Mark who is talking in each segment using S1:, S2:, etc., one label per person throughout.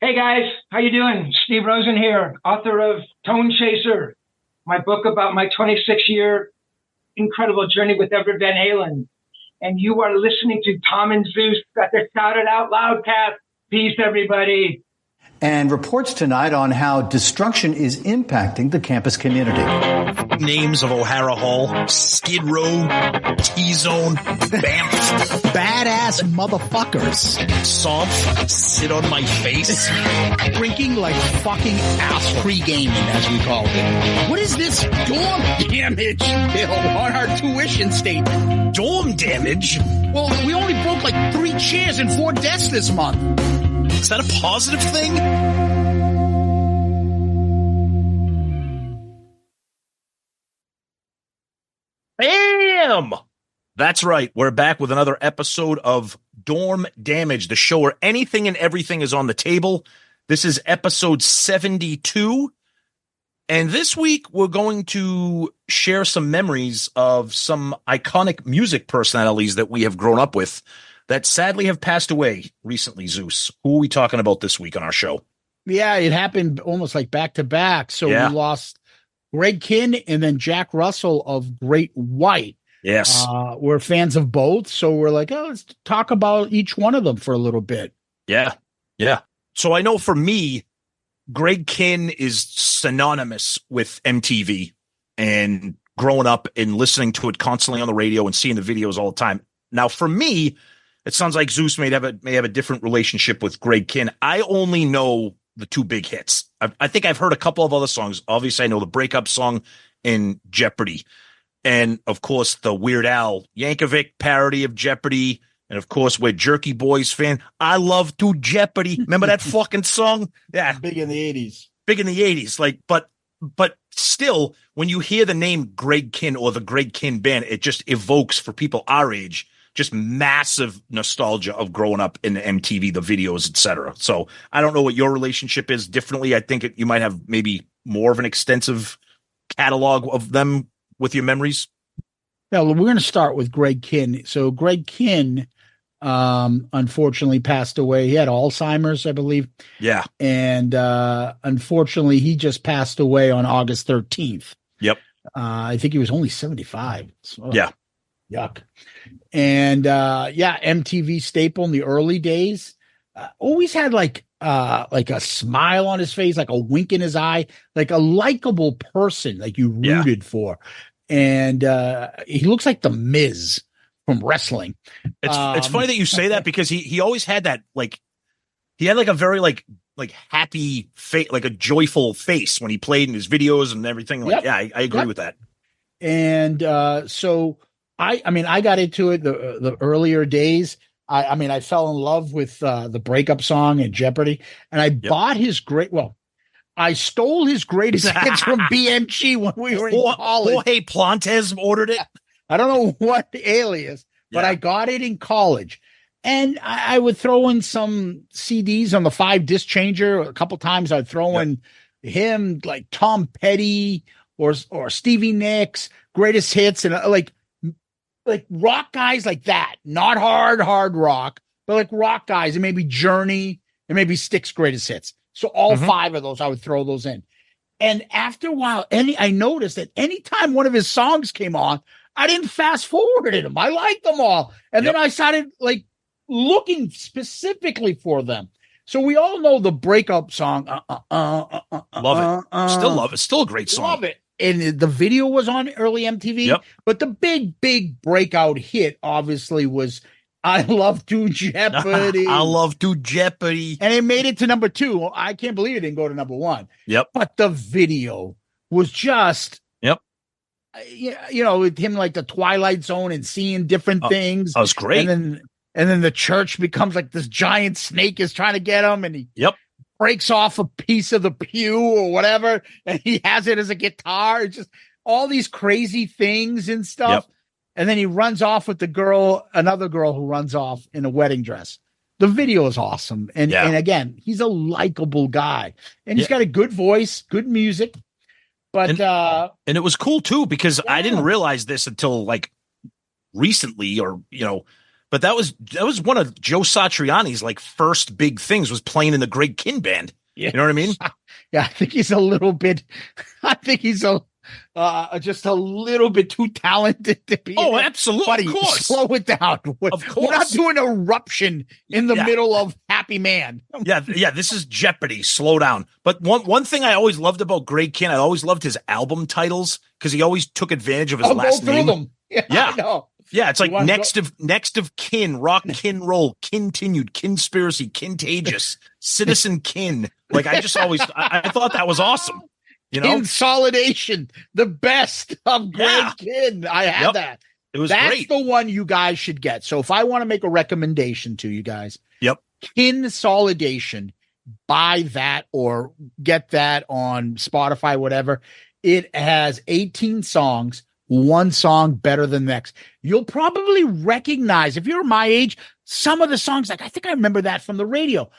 S1: Hey guys, how you doing? Steve Rosen here, author of Tone Chaser, my book about my 26-year incredible journey with Edward Van Halen. And you are listening to Tom and Zeus got to shout it out Loudcast. Peace, everybody.
S2: And reports tonight on how destruction is impacting the campus community.
S3: Names of O'Hara Hall, Skid Row, T-Zone, Banff.
S4: Badass motherfuckers.
S3: Soft, sit on my face.
S4: Drinking like fucking ass pre-gaming, as we call it. What is this dorm damage bill on our tuition statement?
S3: Dorm damage?
S4: Well, we only broke like 3 chairs and 4 desks this month.
S3: Is that a positive thing? Bam! That's right. We're back with another episode of Dorm Damage, the show where anything and everything is on the table. This is episode 72. And this week, we're going to share some memories of some iconic music personalities that we have grown up with that sadly have passed away recently. Zeus, who are we talking about this week on our show?
S4: Yeah, it happened almost like back to back. So we lost Greg Kihn and then Jack Russell of Great White.
S3: Yes.
S4: We're fans of both. So we're like, oh, let's talk about each one of them for a little bit.
S3: Yeah. Yeah. So I know for me, Greg Kihn is synonymous with MTV and growing up and listening to it constantly on the radio and seeing the videos all the time. Now, for me, it sounds like Zeus may have a different relationship with Greg Kihn. I only know the 2 big hits. I think I've heard a couple of other songs. Obviously, I know the breakup song in Jeopardy. And, of course, the Weird Al Yankovic parody of Jeopardy. And, of course, we're Jerky Boys fan. I love to Jeopardy. Remember that fucking song? Yeah.
S4: Big in the 80s.
S3: Big in the 80s. Like, but still, when you hear the name Greg Kihn or the Greg Kihn Band, it just evokes for people our age just massive nostalgia of growing up in the MTV, the videos, etc. So I don't know what your relationship is differently. I think you might have maybe more of an extensive catalog of them with your memories.
S4: Yeah, well, we're going to start with Greg Kihn. So Greg Kihn, unfortunately passed away. He had Alzheimer's, I believe.
S3: Yeah.
S4: And unfortunately, he just passed away on August 13th.
S3: Yep.
S4: I think he was only 75. So,
S3: yeah.
S4: Yuck. And MTV staple in the early days. Always had like a smile on his face, like a wink in his eye, like a likable person, like you rooted for. And he looks like the Miz from wrestling.
S3: It's funny that you say that because he always had that, like, he had like a very like happy face, like a joyful face when he played in his videos and everything. Like, I agree with that.
S4: And so I got into it the earlier days. I fell in love with the breakup song in Jeopardy, and I bought his I stole his greatest hits from BMG when we were in college.
S3: Jorge Plantes ordered it.
S4: I don't know what alias, but I got it in college. And I would throw in some CDs on the 5-disc changer. A couple times I'd throw in him, like Tom Petty or Stevie Nicks, greatest hits, and like rock guys like that. Not hard rock, but like rock guys, and maybe Journey, and maybe Styx greatest hits. So all 5 of those, I would throw those in. And after a while, I noticed that anytime one of his songs came on, I didn't fast forward them. I liked them all. And then I started like looking specifically for them. So we all know the breakup song.
S3: Love it. Still love it. Still a great song.
S4: Love it. And the video was on early MTV. But the big breakout hit obviously was I Love to Jeopardy.
S3: I Love to Jeopardy.
S4: And it made it to number 2. I can't believe it didn't go to number 1. But the video was just, with him like the Twilight Zone and seeing different things.
S3: That was great.
S4: And then the church becomes like this giant snake is trying to get him, and he breaks off a piece of the pew or whatever, and he has it as a guitar. It's just all these crazy things and stuff. And then he runs off with another girl who runs off in a wedding dress. The video is awesome. And again, he's a likable guy, and he's got a good voice, good music. But
S3: and it was cool too, because I didn't realize this until like recently, or But that was one of Joe Satriani's like first big things, was playing in the Greg Kihn Band.
S4: Yeah.
S3: You know what I mean?
S4: Yeah, I think he's a little bit. I think he's just a little bit too talented to be.
S3: Oh, absolutely.
S4: Buddy,
S3: of course.
S4: slow it down.
S3: Of course.
S4: We're not doing Eruption in the middle of Happy Man.
S3: Yeah. This is Jeopardy. Slow down. But one thing I always loved about Greg Kihn, I always loved his album titles because he always took advantage of his last name.
S4: Go through them. Yeah. I know.
S3: Yeah, it's like next of kin, rock, kin, roll, continued, conspiracy, contagious, citizen kin. Like I just always, I thought that was awesome. You know,
S4: Consolidation, the best of Greg Kihn. I had that.
S3: It was
S4: That's
S3: great.
S4: the one you guys should get. So if I want to make a recommendation to you guys,
S3: yep,
S4: Consolidation, buy that or get that on Spotify, whatever. It has 18 songs. One song better than the next. You'll probably recognize, if you're my age, some of the songs, like I think I remember that from the radio.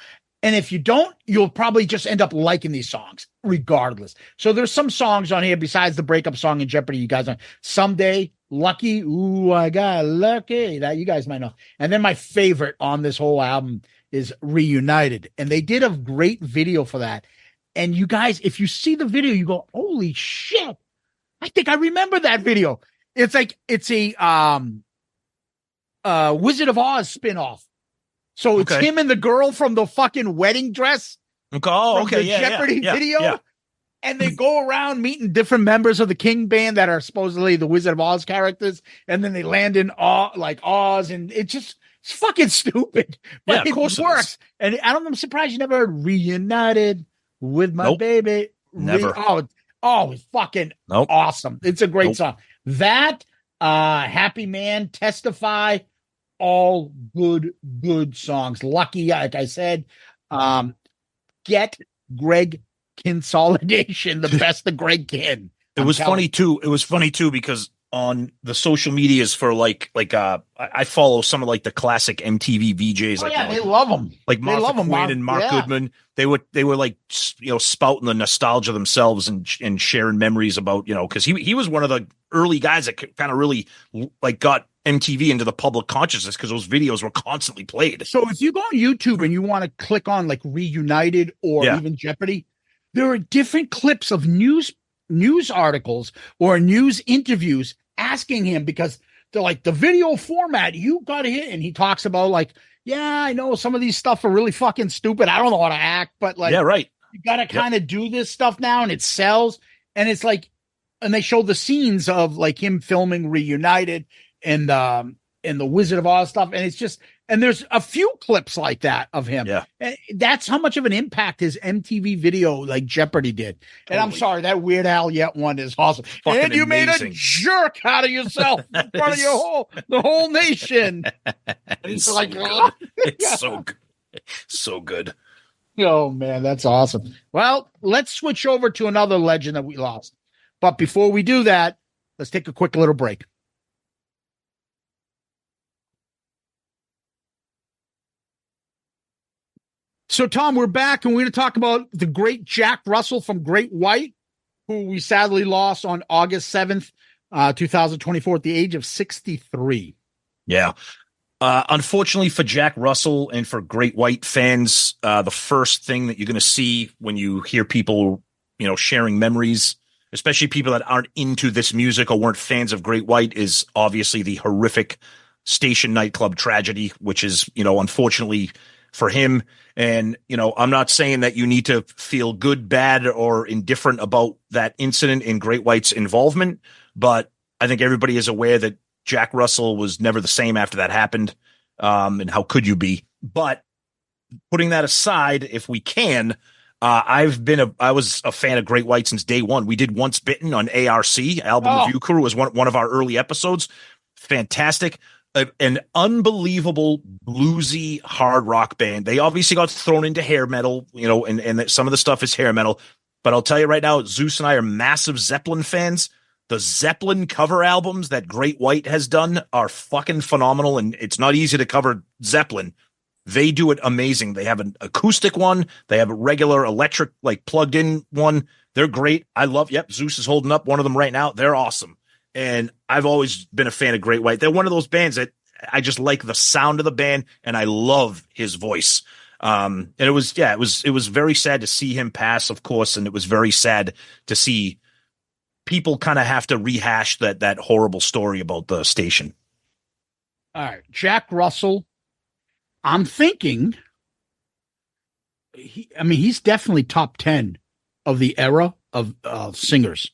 S4: And if you don't, you'll probably just end up liking these songs regardless. So there's some songs on here besides the breakup song in Jeopardy. You guys on Someday, Lucky, Ooh, I Got Lucky. That you guys might know. And then my favorite on this whole album is Reunited. And they did a great video for that. And you guys, if you see the video, you go, holy shit. I think I remember that video. It's like it's a Wizard of Oz spinoff. So it's him and the girl from the fucking wedding dress.
S3: Okay.
S4: The Jeopardy video.
S3: Yeah.
S4: And they go around meeting different members of the King Band that are supposedly the Wizard of Oz characters. And then they land in Oz. And it's fucking stupid. But
S3: of course
S4: it works. And I'm surprised you never heard Reunited with My Baby.
S3: Never.
S4: It's fucking awesome. It's a great song. That, Happy Man, Testify, all good songs. Lucky, like I said, get Greg Consolidation, the best of Greg Kihn.
S3: It was funny too because on the social medias for I follow some of like the classic MTV VJs.
S4: They love them.
S3: Like Martha Quinn and Mark Goodman. They were like, spouting the nostalgia themselves and sharing memories about, because he was one of the early guys that kind of really like got MTV into the public consciousness because those videos were constantly played.
S4: So if you go on YouTube and you want to click on like Reunited or even Jeopardy, there are different clips of news articles or news interviews asking him because they're like the video format you got to hit. And he talks about like, yeah, I know some of these stuff are really fucking stupid. I don't know how to act, but like, you got to kind of do this stuff now and it sells. And it's like, and they show the scenes of like him filming Reunited and the Wizard of Oz stuff. And it's just, and there's a few clips like that of him.
S3: Yeah.
S4: And that's how much of an impact his MTV video like Jeopardy did. And I'm sorry, that Weird Al Yet one is awesome. And you made a jerk out of yourself in front of the whole nation.
S3: It's
S4: so
S3: like,
S4: good.
S3: It's so good. So good.
S4: Oh man, that's awesome. Well, let's switch over to another legend that we lost. But before we do that, let's take a quick little break. So, Tom, we're back, and we're going to talk about the great Jack Russell from Great White, who we sadly lost on August 7th, 2024, at the age of 63.
S3: Yeah. Unfortunately for Jack Russell and for Great White fans, the first thing that you're going to see when you hear people, sharing memories, especially people that aren't into this music or weren't fans of Great White, is obviously the horrific station nightclub tragedy, which is, unfortunately for him. And, I'm not saying that you need to feel good, bad, or indifferent about that incident in Great White's involvement, but I think everybody is aware that Jack Russell was never the same after that happened. And how could you be? But putting that aside, if we can, I was a fan of Great White since day one. We did Once Bitten on ARC. Album Review Crew was one of our early episodes. Fantastic. An unbelievable bluesy hard rock band. They obviously got thrown into hair metal, and some of the stuff is hair metal. But I'll tell you right now, Zeus and I are massive Zeppelin fans. The Zeppelin cover albums that Great White has done are fucking phenomenal, and it's not easy to cover Zeppelin. They do it amazing. They have an acoustic one. They have a regular electric, like plugged in one. They're great. Zeus is holding up one of them right now. They're awesome. And I've always been a fan of Great White. They're one of those bands that I just like the sound of the band, and I love his voice. And it was very sad to see him pass, of course, and it was very sad to see people kind of have to rehash that horrible story about the station.
S4: All right, Jack Russell. I'm thinking, he's definitely top 10 of the era of singers.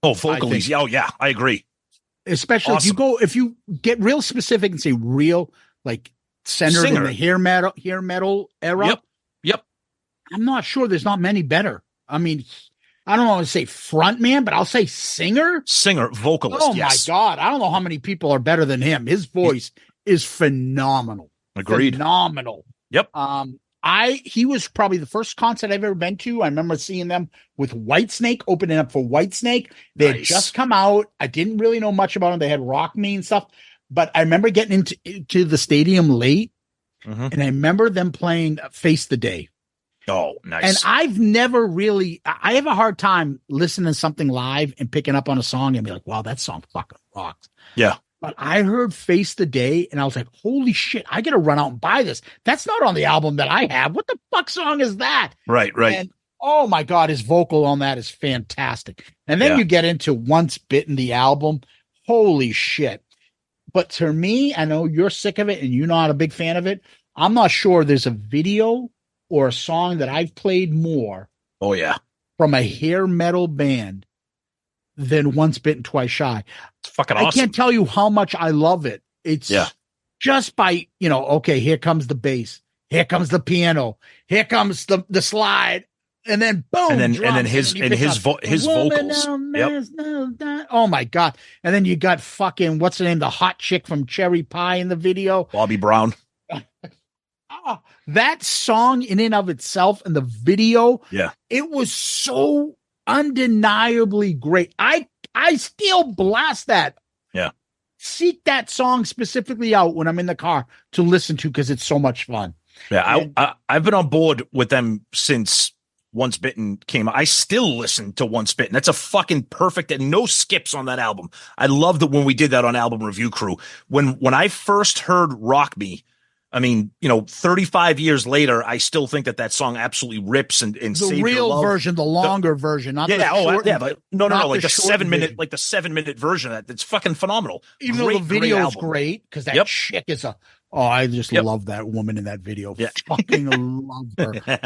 S3: Oh, vocally. Oh, yeah, I agree.
S4: Especially
S3: awesome.
S4: if you get real specific and say real, like centered in the hair metal era.
S3: Yep.
S4: I'm not sure there's not many better. I mean, I don't want to say front man, but I'll say singer,
S3: vocalist.
S4: Oh my God. I don't know how many people are better than him. His voice is phenomenal.
S3: Agreed.
S4: Phenomenal.
S3: Yep.
S4: He was probably the first concert I've ever been to. I remember seeing them with Whitesnake, opening up for Whitesnake. They had just come out. I didn't really know much about them. They had Rock Me and stuff, but I remember getting into the stadium late, and I remember them playing Face the Day.
S3: Oh, nice.
S4: And I've never really, I have a hard time listening to something live and picking up on a song and be like, wow, that song fucking rocks.
S3: Yeah.
S4: But I heard Face the Day and I was like, holy shit, I got to run out and buy this. That's not on the album that I have. What the fuck song is that?
S3: Right.
S4: And oh my God, his vocal on that is fantastic. And then you get into Once Bitten, the album. Holy shit. But to me, I know you're sick of it and you're not a big fan of it. I'm not sure there's a video or a song that I've played more.
S3: Oh, yeah.
S4: From a hair metal band than Once Bitten, Twice Shy.
S3: It's fucking awesome.
S4: I can't tell you how much I love it. It's just by, okay, here comes the bass. Here comes the piano. Here comes the slide. And then boom.
S3: And then his vocals. Yep.
S4: Oh my God. And then you got fucking, what's the name? The hot chick from Cherry Pie in the video.
S3: Bobby Brown.
S4: That song in and of itself and the video.
S3: Yeah.
S4: It was so undeniably great. I still blast that.
S3: Yeah.
S4: Seek that song specifically out when I'm in the car to listen to because it's so much fun.
S3: Yeah, I've been on board with them since Once Bitten came out. I still listen to Once Bitten. That's a fucking perfect and no skips on that album. I loved it when we did that on Album Review Crew. When I first heard Rock Me, 35 years later, I still think that song absolutely rips and
S4: the real version, the longer version, not the short.
S3: But no, like the 7-minute, like the 7-minute version of that. It's fucking phenomenal.
S4: Even though the video is great because that chick is I just love that woman in that video.
S3: Yeah.
S4: Fucking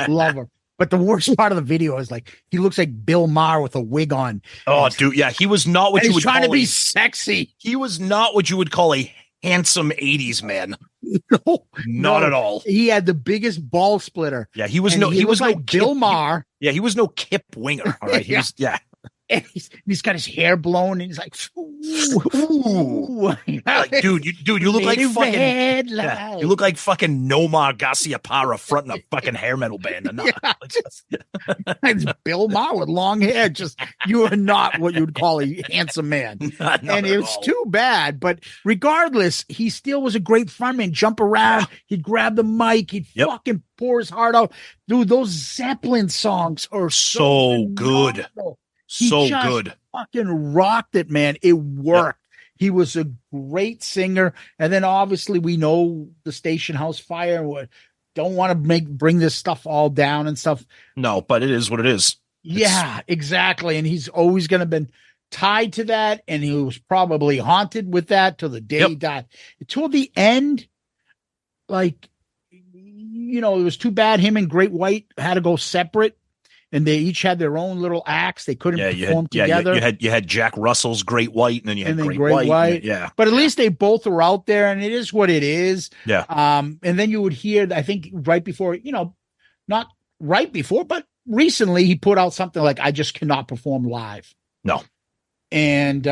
S4: love her. But the worst part of the video is like he looks like Bill Maher with a wig on.
S3: Oh, dude, yeah, he was not what you would call
S4: trying to be sexy.
S3: He was not what you would call a handsome 80s man.
S4: No,
S3: not at all.
S4: He had the biggest ball splitter.
S3: Yeah, he was
S4: like Bill Maher.
S3: He was no Kip Winger. All right,
S4: And he's got his hair blown, and he's like, ooh.
S3: Like, dude, you look like fucking. You look like fucking Nomar Garcia Parra fronting a fucking hair metal band.
S4: It's Bill Maher with long hair. Just you are not what you would call a handsome man, and it's too bad. But regardless, he still was a great frontman. Jump around, he'd grab the mic, he'd fucking pour his heart out. Dude, those Zeppelin songs are so
S3: good. So good.
S4: Fucking rocked it, man. It worked. He was a great singer. And then obviously we know the station house fire. Don't want to bring this stuff all down and stuff.
S3: No, but it is what it is.
S4: Yeah, exactly. And he's always going to been tied to that. And he was probably haunted with that till the day he died. Till the end, like, it was too bad him and Great White had to go separate. And they each had their own little acts. They couldn't perform together.
S3: You had Jack Russell's Great White, and then you had Great White.
S4: But at least they both were out there, and it is what it is.
S3: Yeah.
S4: And then you would hear, I think, right before, not right before, but recently he put out something like, "I just cannot perform live."
S3: No.
S4: And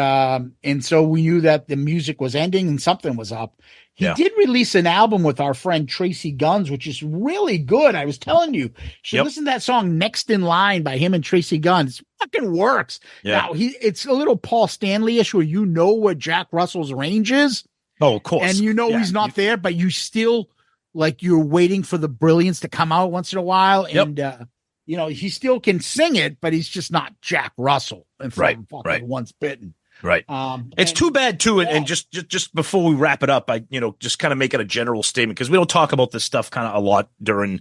S4: so we knew that the music was ending and something was up. He did release an album with our friend Tracy Guns, which is really good. I was telling you, listen to that song "Next in Line" by him and Tracy Guns. It fucking works.
S3: Yeah.
S4: Now it's a little Paul Stanley-ish where what Jack Russell's range is.
S3: Oh, of course.
S4: And he's not there, but you still you're waiting for the brilliance to come out once in a while. And he still can sing it, but he's just not Jack Russell from fucking Once Bitten.
S3: Right. It's too bad too. And just before we wrap it up, I, just kind of make it a general statement, because we don't talk about this stuff kind of a lot during,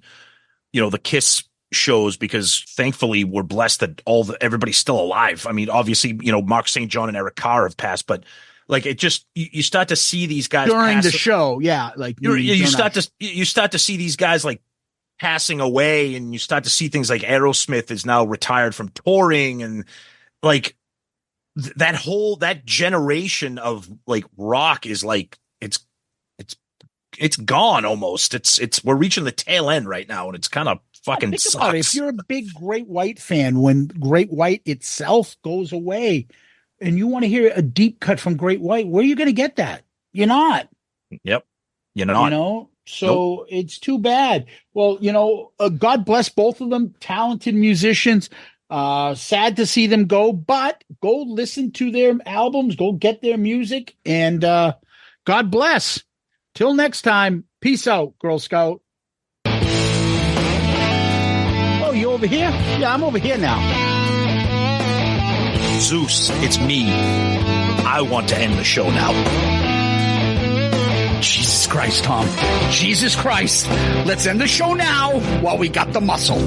S3: the KISS shows, because thankfully we're blessed that everybody's still alive. I mean, obviously, Mark St. John and Eric Carr have passed, but like it just, you start to see these guys
S4: during the show. Yeah. Like
S3: you start to see these guys like passing away, and you start to see things like Aerosmith is now retired from touring, and like that generation of like rock is like, it's gone almost. We're reaching the tail end right now, and it's kind of fucking sucks. About it.
S4: If you're a big Great White fan, when Great White itself goes away and you want to hear a deep cut from Great White, where are you going to get that? You're not.
S3: Yep. You're not.
S4: So
S3: nope.
S4: It's too bad. Well, God bless both of them, talented musicians. Sad to see them go, but go listen to their albums, go get their music, and God bless. Till next time, peace out, Girl Scout. Oh, you over here? Yeah, I'm over here now.
S3: Zeus, it's me. I want to end the show now.
S4: Jesus Christ, Tom. Jesus Christ. Let's end the show now while we got the muscle.